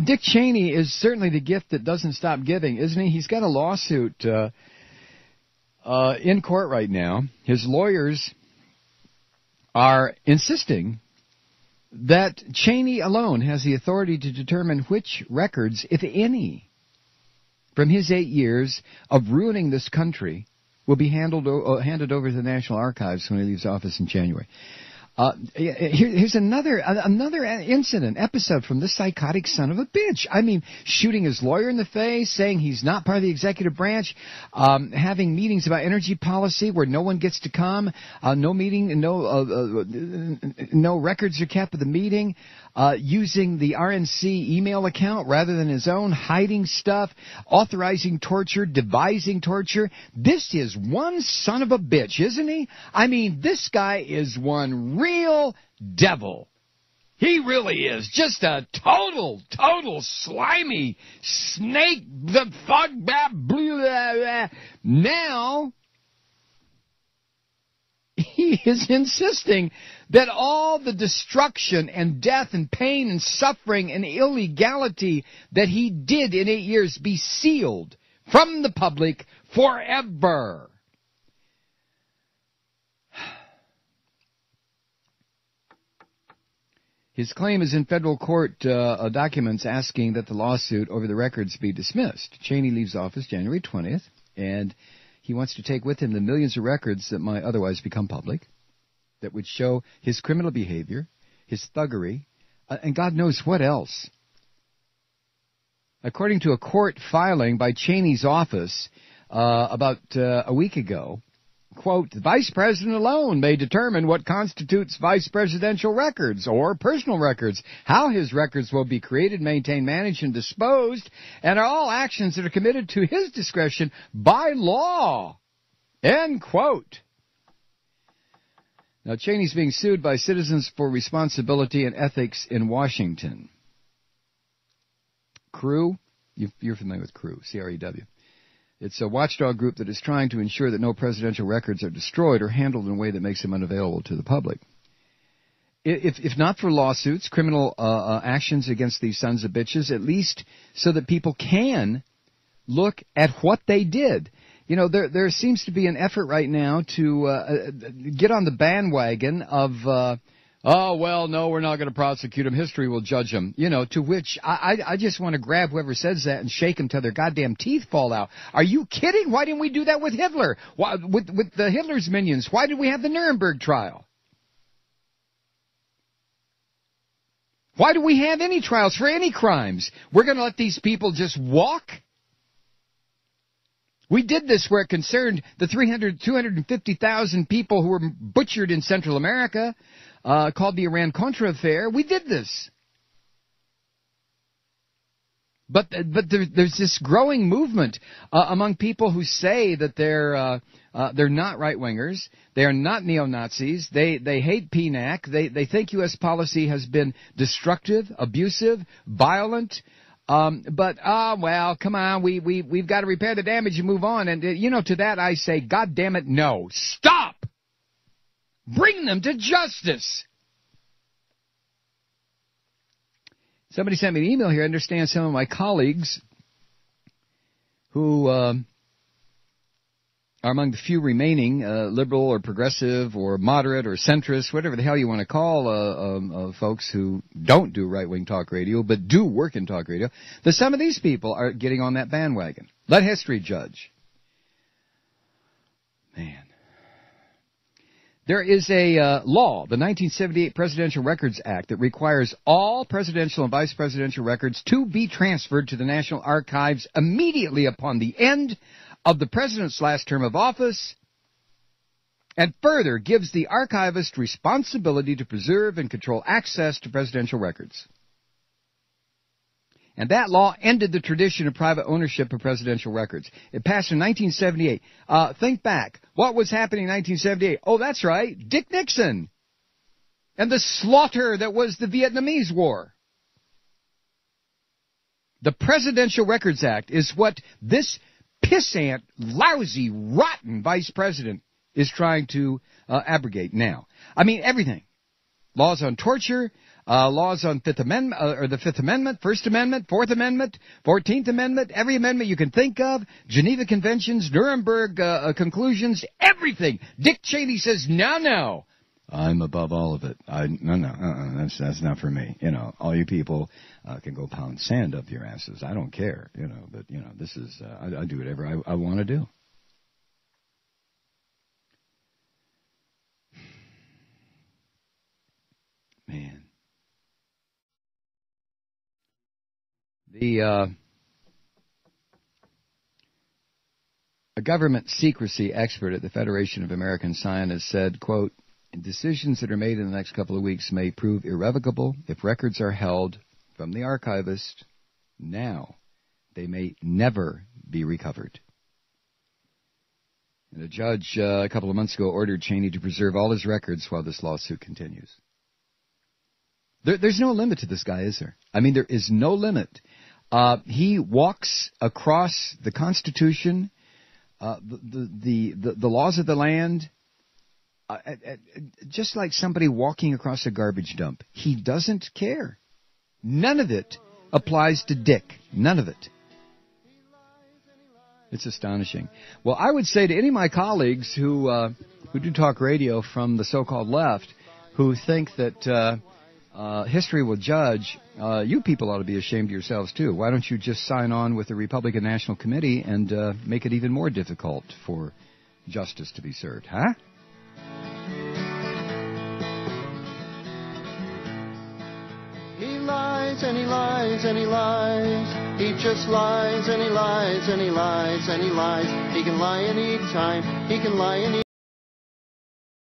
Dick Cheney is certainly the gift that doesn't stop giving, isn't he? He's got a lawsuit in court right now. His lawyers are insisting that Cheney alone has the authority to determine which records, if any, from his 8 years of ruining this country will be handed over to the National Archives when he leaves office in January. Here's another episode from this psychotic son of a bitch. I mean, shooting his lawyer in the face, saying he's not part of the executive branch, having meetings about energy policy where no one gets to come, no meeting, no records are kept of the meeting, using the RNC email account rather than his own, hiding stuff, authorizing torture, devising torture. This is one son of a bitch, isn't he? I mean, this guy is one real devil. He really is. Just a total slimy snake. The fuck, blah, blah, blah. Now, he is insisting that all the destruction and death and pain and suffering and illegality that he did in 8 years be sealed from the public forever. His claim is in federal court documents asking that the lawsuit over the records be dismissed. Cheney leaves office January 20th, and he wants to take with him the millions of records that might otherwise become public, that would show his criminal behavior, his thuggery, and God knows what else. According to a court filing by Cheney's office about a week ago, quote, the vice president alone may determine what constitutes vice presidential records or personal records, how his records will be created, maintained, managed, and disposed, and are all actions that are committed to his discretion by law, end quote. Now, Cheney's being sued by Citizens for Responsibility and Ethics in Washington. CREW, you're familiar with CREW, C-R-E-W. It's a watchdog group that is trying to ensure that no presidential records are destroyed or handled in a way that makes them unavailable to the public. If not for lawsuits, criminal actions against these sons of bitches, at least so that people can look at what they did. You know, there seems to be an effort right now to get on the bandwagon of oh, well, no, we're not going to prosecute him. History will judge him. You know, to which I just want to grab whoever says that and shake them till their goddamn teeth fall out. Are you kidding? Why didn't we do that with Hitler? Why, with the Hitler's minions? Why did we have the Nuremberg trial? Why do we have any trials for any crimes? We're going to let these people just walk? We did this where it concerned the 250,000 people who were butchered in Central America, called the Iran-Contra affair. We did this. But there's this growing movement among people who say that they're not right-wingers, they are not neo-Nazis, they hate PNAC, they think U.S. policy has been destructive, abusive, violent. Well, come on, we've got to repair the damage and move on. And, to that I say, God damn it, no. Stop! Bring them to justice! Somebody sent me an email here. I understand some of my colleagues who are among the few remaining liberal or progressive or moderate or centrist, whatever the hell you want to call folks who don't do right-wing talk radio but do work in talk radio, that some of these people are getting on that bandwagon. Let history judge. Man. There is a law, the 1978 Presidential Records Act, that requires all presidential and vice presidential records to be transferred to the National Archives immediately upon the end of the president's last term of office, and further gives the archivist responsibility to preserve and control access to presidential records. And that law ended the tradition of private ownership of presidential records. It passed in 1978. Think back. What was happening in 1978? Oh, that's right. Dick Nixon. And the slaughter that was the Vietnamese War. The Presidential Records Act is what this pissant, lousy, rotten vice president is trying to abrogate now. I mean, everything. Laws on torture, laws on Fifth Amendment, or the Fifth Amendment, First Amendment, Fourth Amendment, 14th Amendment, every amendment you can think of, Geneva Conventions, Nuremberg conclusions, everything. Dick Cheney says, no. I'm above all of it. That's not for me. All you people can go pound sand up your asses. I don't care. But this is I do whatever I want to do. Man, a government secrecy expert at the Federation of American Scientists said, quote, decisions that are made in the next couple of weeks may prove irrevocable if records are held from the archivist now. They may never be recovered. And a judge a couple of months ago ordered Cheney to preserve all his records while this lawsuit continues. There's no limit to this guy, is there? I mean, there is no limit. He walks across the Constitution, the laws of the land, just like somebody walking across a garbage dump. He doesn't care. None of it applies to Dick. None of it. It's astonishing. Well, I would say to any of my colleagues who do talk radio from the so-called left, who think that history will judge, you people ought to be ashamed of yourselves too. Why don't you just sign on with the Republican National Committee and make it even more difficult for justice to be served, huh? He lies and he lies and he lies. He just lies and he lies and he lies and he lies. He can lie any time. He can lie any